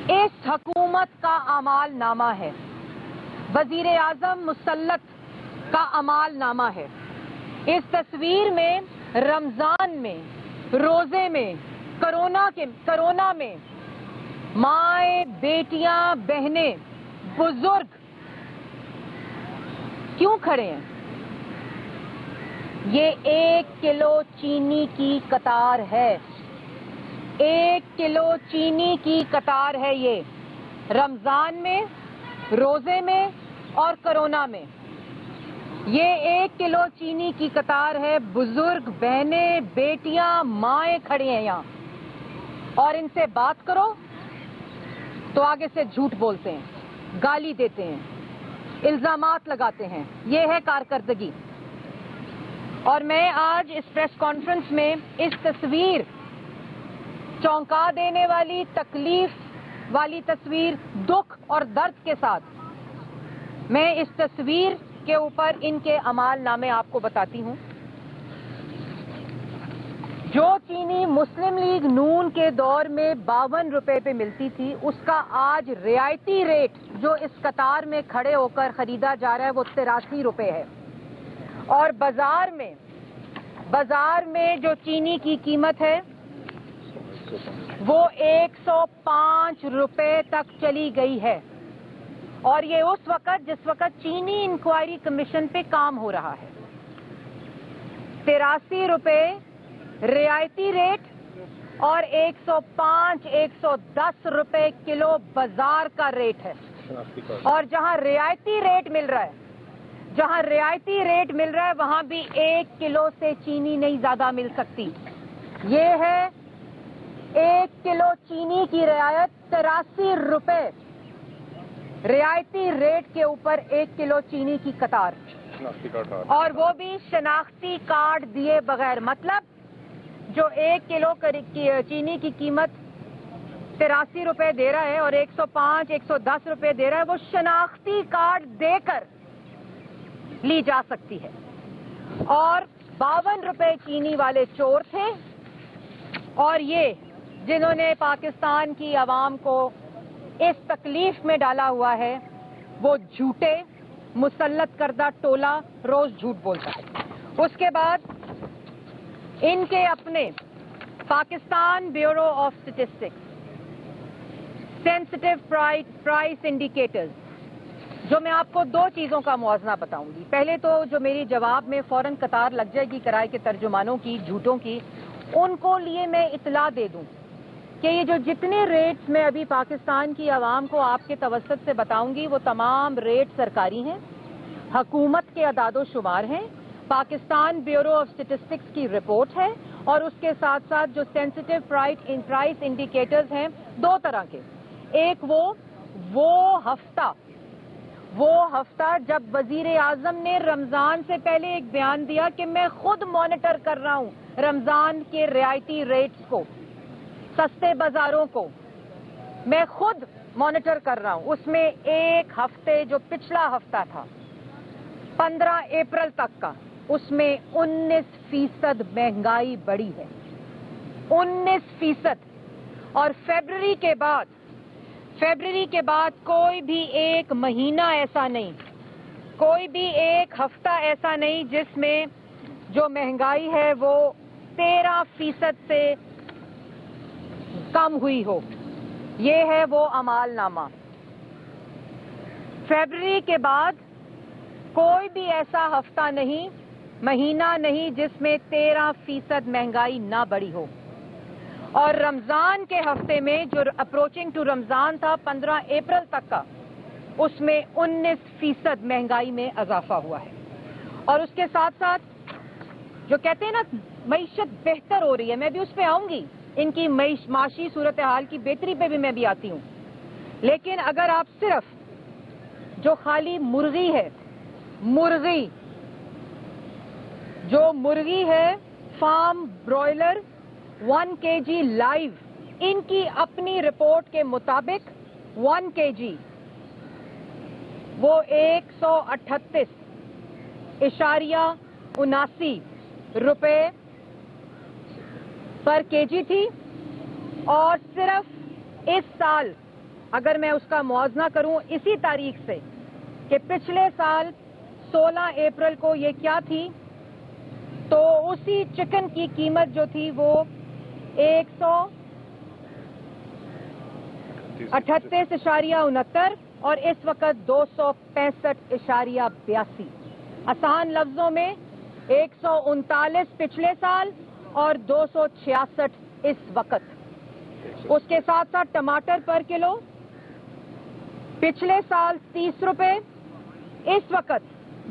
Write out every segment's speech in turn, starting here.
اس حکومت کا اعمال نامہ ہے، وزیر اعظم مسلط کا اعمال نامہ ہے۔ اس تصویر میں رمضان میں، روزے میں، کرونا میں مائیں، بیٹیاں، بہنیں، بزرگ کیوں کھڑے ہیں؟ یہ 1 کلو چینی کی قطار ہے، 1 کلو چینی کی قطار ہے۔ یہ رمضان میں، روزے میں اور کرونا میں یہ 1 کلو چینی کی قطار ہے۔ بزرگ، بہنیں، بیٹیاں، مائیں کھڑی ہیں یہاں، اور ان سے بات کرو تو آگے سے جھوٹ بولتے ہیں، گالی دیتے ہیں، الزامات لگاتے ہیں۔ یہ ہے کارکردگی۔ اور میں آج اس پریس کانفرنس میں اس تصویر، چونکا دینے والی، تکلیف والی تصویر، دکھ اور درد کے ساتھ میں اس تصویر کے اوپر ان کے اعمال نامے آپ کو بتاتی ہوں۔ جو چینی مسلم لیگ نون کے دور میں 52 روپے پہ ملتی تھی، اس کا آج رعایتی ریٹ جو اس قطار میں کھڑے ہو کر خریدا جا رہا ہے وہ 83 روپے ہے۔ اور بازار میں جو چینی کی قیمت ہے وہ 105 روپے تک چلی گئی ہے، اور یہ اس وقت جس وقت چینی انکوائری کمیشن پہ کام ہو رہا ہے۔ 83 روپے رعایتی ریٹ اور 105 110 روپے کلو بازار کا ریٹ ہے۔ اور جہاں رعایتی ریٹ مل رہا ہے وہاں بھی 1 کلو سے چینی نہیں زیادہ مل سکتی۔ یہ ہے 1 کلو چینی کی رعایت، 83 روپے رعایتی ریٹ کے اوپر 1 کلو چینی کی قطار، اور وہ بھی شناختی کارڈ دیے بغیر۔ مطلب جو 1 کلو چینی کی قیمت 83 روپے دے رہا ہے اور 105 110 روپے دے رہا ہے، وہ شناختی کارڈ دے کر لی جا سکتی ہے۔ اور 52 روپے چینی والے چور تھے، اور یہ جنہوں نے پاکستان کی عوام کو اس تکلیف میں ڈالا ہوا ہے وہ جھوٹے، مسلط کردہ ٹولہ روز جھوٹ بولتا ہے۔ اس کے بعد ان کے اپنے Pakistan bureau of statistics sensitive price indicators, جو میں آپ کو 2 چیزوں کا موازنہ بتاؤں گی۔ پہلے تو جو میری جواب میں فوراً قطار لگ جائے گی کرائے کے ترجمانوں کی، جھوٹوں کی، ان کو لیے میں اطلاع دے دوں کہ یہ جو جتنے ریٹس میں ابھی پاکستان کی عوام کو آپ کے توسط سے بتاؤں گی وہ تمام ریٹ سرکاری ہیں، حکومت کے اعداد و شمار ہیں، پاکستان بیورو آف اسٹیٹسٹکس کی رپورٹ ہے، اور اس کے ساتھ ساتھ جو سینسٹیو پرائس انڈیکیٹرز ہیں 2 طرح کے۔ ایک وہ ہفتہ جب وزیر اعظم نے رمضان سے پہلے ایک بیان دیا کہ میں خود مانیٹر کر رہا ہوں رمضان کے رعایتی ریٹس کو، سستے بازاروں کو میں خود مانیٹر کر رہا ہوں۔ اس میں ایک ہفتے جو پچھلا ہفتہ تھا 15 اپریل تک کا، اس میں 19% مہنگائی بڑھی ہے، 19%۔ اور فیبرری کے بعد کوئی بھی ایک مہینہ ایسا نہیں، کوئی بھی ایک ہفتہ ایسا نہیں جس میں جو مہنگائی ہے وہ 13% سے کم ہوئی ہو۔ یہ ہے وہ اعمال نامہ۔ فیبرری کے بعد کوئی بھی ایسا ہفتہ نہیں، مہینہ نہیں جس میں 13% مہنگائی نہ بڑھی ہو۔ اور رمضان کے ہفتے میں جو اپروچنگ ٹو رمضان تھا 15 اپریل تک کا، اس میں 19% مہنگائی میں اضافہ ہوا ہے۔ اور اس کے ساتھ ساتھ جو کہتے ہیں نا معیشت بہتر ہو رہی ہے، میں بھی اس پہ آؤں گی، ان کی معاشی صورتحال کی بہتری پہ بھی میں بھی آتی ہوں۔ لیکن اگر آپ صرف جو خالی مرغی ہے، جو مرغی ہے فارم برائلر 1 kg لائیو، ان کی اپنی رپورٹ کے مطابق 1 kg وہ 138.79 روپے پر kg تھی، اور صرف اس سال اگر میں اس کا موازنہ کروں اسی تاریخ سے کہ پچھلے سال 16 اپریل کو یہ کیا تھی، تو اسی چکن کی قیمت جو تھی وہ 138.69 اور اس وقت 265.82. آسان لفظوں میں 139 پچھلے سال اور 266 اس وقت. اس کے ساتھ ساتھ ٹماٹر پر کلو پچھلے سال 30 روپے، اس وقت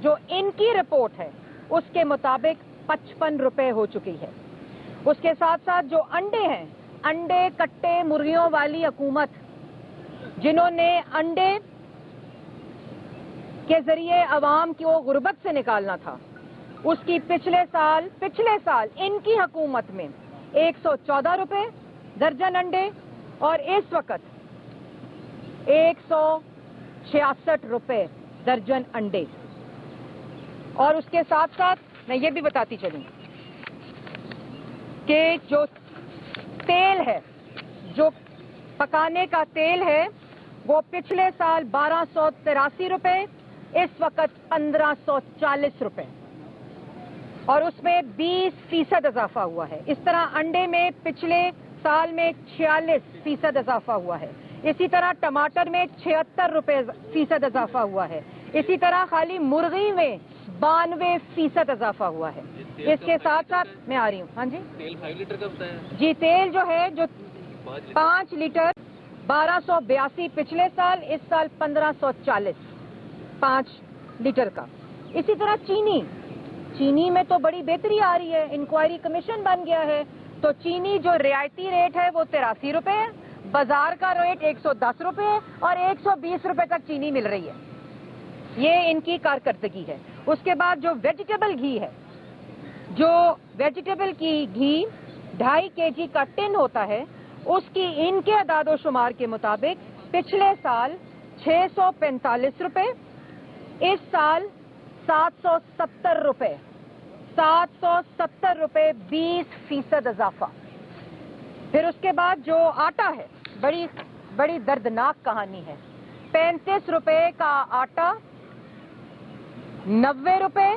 جو ان کی رپورٹ ہے اس کے مطابق 55 روپے ہو چکی ہے. اس کے ساتھ ساتھ جو انڈے ہیں، انڈے کٹے مرغیوں والی حکومت جنہوں نے انڈے کے ذریعے عوام کو غربت سے نکالنا تھا، اس کی پچھلے سال ان کی حکومت میں 114 روپے درجن انڈے اور اس وقت 166 روپے درجن انڈے. اور اس کے ساتھ ساتھ میں یہ بھی بتاتی چلوں کہ جو تیل ہے، جو پکانے کا تیل ہے، وہ پچھلے سال 1283 روپے، اس وقت 1540 روپے، اور اس میں 20% اضافہ ہوا ہے. اس طرح انڈے میں پچھلے سال میں 46% اضافہ ہوا ہے. اسی طرح ٹماٹر میں 76% اضافہ ہوا ہے. اسی طرح خالی مرغی میں 92% اضافہ ہوا ہے. اس کے ساتھ ساتھ میں آ رہی ہوں. ہاں جی، تیل 5 لیٹر کا بتایا جی، تیل جو ہے جو 5 لیٹر 1282 پچھلے سال، اس سال 1540 5 لیٹر کا. اسی طرح چینی میں تو بڑی بہتری آ رہی ہے، انکوائری کمیشن بن گیا ہے، تو چینی جو رعایتی ریٹ ہے وہ 83 روپے ہے، بازار کا ریٹ 110 روپے ہے اور 120 روپے تک چینی مل رہی ہے. یہ ان کی کارکردگی ہے. اس کے بعد جو ویجیٹیبل گھی ہے، جو ویجیٹیبل کی گھی 2.5 kg کا ٹن ہوتا ہے، اس کی ان کے اعداد و شمار کے مطابق پچھلے سال 645 روپے، اس سال 770 روپے 20% اضافہ. پھر اس کے بعد جو آٹا ہے، بڑی دردناک کہانی ہے. 35 روپے کا آٹا 90 روپے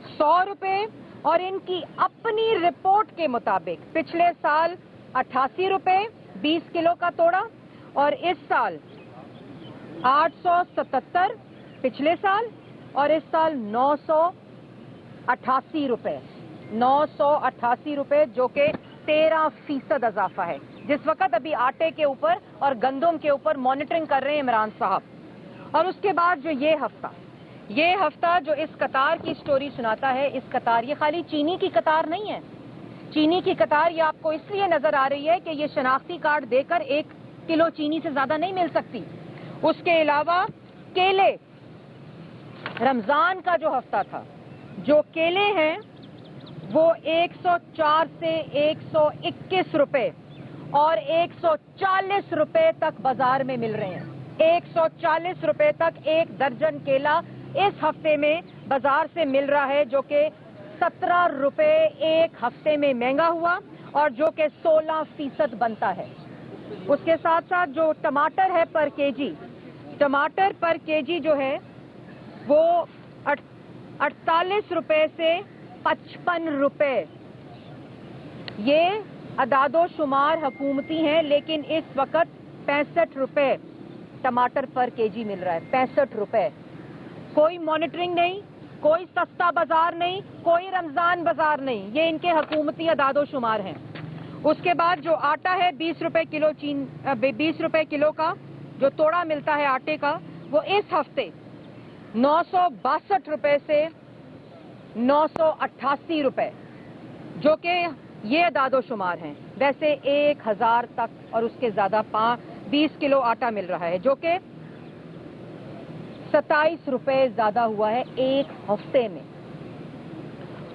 100 روپے، اور ان کی اپنی رپورٹ کے مطابق پچھلے سال 88 روپے 20 کلو کا توڑا، اور اس سال 877 پچھلے سال، اور اس سال 988 روپے جو کہ 13% اضافہ ہے. جس وقت ابھی آٹے کے اوپر اور گندم کے اوپر مانیٹرنگ کر رہے ہیں عمران صاحب. اور اس کے بعد جو یہ ہفتہ جو اس قطار کی سٹوری سناتا ہے، اس قطار، یہ خالی چینی کی قطار نہیں ہے. چینی کی قطار یہ آپ کو اس لیے نظر آ رہی ہے کہ یہ شناختی کارڈ دے کر 1 کلو چینی سے زیادہ نہیں مل سکتی. اس کے علاوہ کیلے، رمضان کا جو ہفتہ تھا، جو کیلے ہیں وہ 104 سے 121 روپے اور 140 روپے تک بازار میں مل رہے ہیں. 140 روپے تک ایک درجن کیلا اس ہفتے میں بازار سے مل رہا ہے، جو کہ 17 روپے ایک ہفتے میں مہنگا ہوا اور جو کہ 16% بنتا ہے. اس کے ساتھ ساتھ جو ٹماٹر ہے پر کے جی جو ہے وہ 48 روپے سے 55 روپے. یہ اعداد و شمار حکومتی ہیں، لیکن اس وقت 65 روپے ٹماٹر پر کے جی مل رہا ہے. 65 روپے. کوئی مانیٹرنگ نہیں، کوئی سستا بازار نہیں، کوئی رمضان بازار نہیں. یہ ان کے حکومتی اعداد و شمار ہیں. اس کے بعد جو آٹا ہے 20 روپے کلو کا جو توڑا ملتا ہے آٹے کا، وہ اس ہفتے 962 روپے سے 988 روپے، جو کہ یہ اعداد و شمار ہیں. ویسے 1000 تک اور اس کے زیادہ 20 کلو آٹا مل رہا ہے، جو کہ 27 روپے زیادہ ہوا ہے ایک ہفتے میں.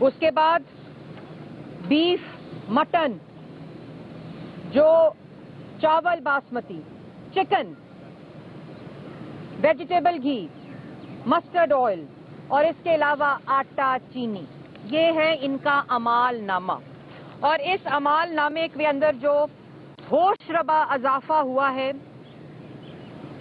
اس کے بعد بیف، مٹن، جو چاول باسمتی، چکن، ویجیٹیبل گھی، مسٹرڈ آئل، اور اس کے علاوہ آٹا، چینی، یہ ہے ان کا اعمال نامہ. اور اس اعمال نامے کے اندر جو ہوش ربا اضافہ ہوا ہے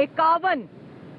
51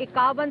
51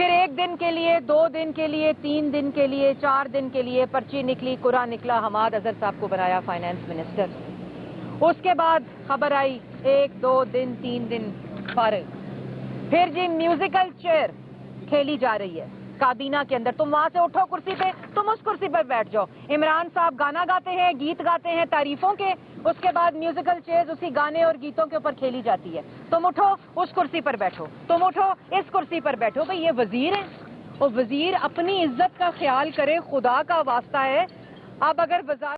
پھر 1 دن کے لیے، 2 دن کے لیے، 3 دن کے لیے، 4 دن کے لیے پرچی نکلی، قرعہ نکلا، حماد اظہر صاحب کو بنایا فائنانس منسٹر۔ اس کے بعد خبر آئی 1 2 دن 3 دن فارغ۔ پھر جی میوزیکل چیئر کھیلی جا رہی ہے کابینہ کے اندر، تم وہاں سے اٹھو کرسی پہ، تم اس کرسی پر بیٹھ جاؤ۔ عمران صاحب گانا گاتے ہیں، گیت گاتے ہیں تعریفوں کے، اس کے بعد میوزیکل چیئر اسی گانے اور گیتوں کے اوپر کھیلی جاتی ہے۔ تم اٹھو اس کرسی پر بیٹھو، تم اٹھو اس کرسی پر بیٹھو۔ بھئی یہ وزیر ہیں، اور وزیر اپنی عزت کا خیال کرے، خدا کا واسطہ ہے۔ اب اگر وزارت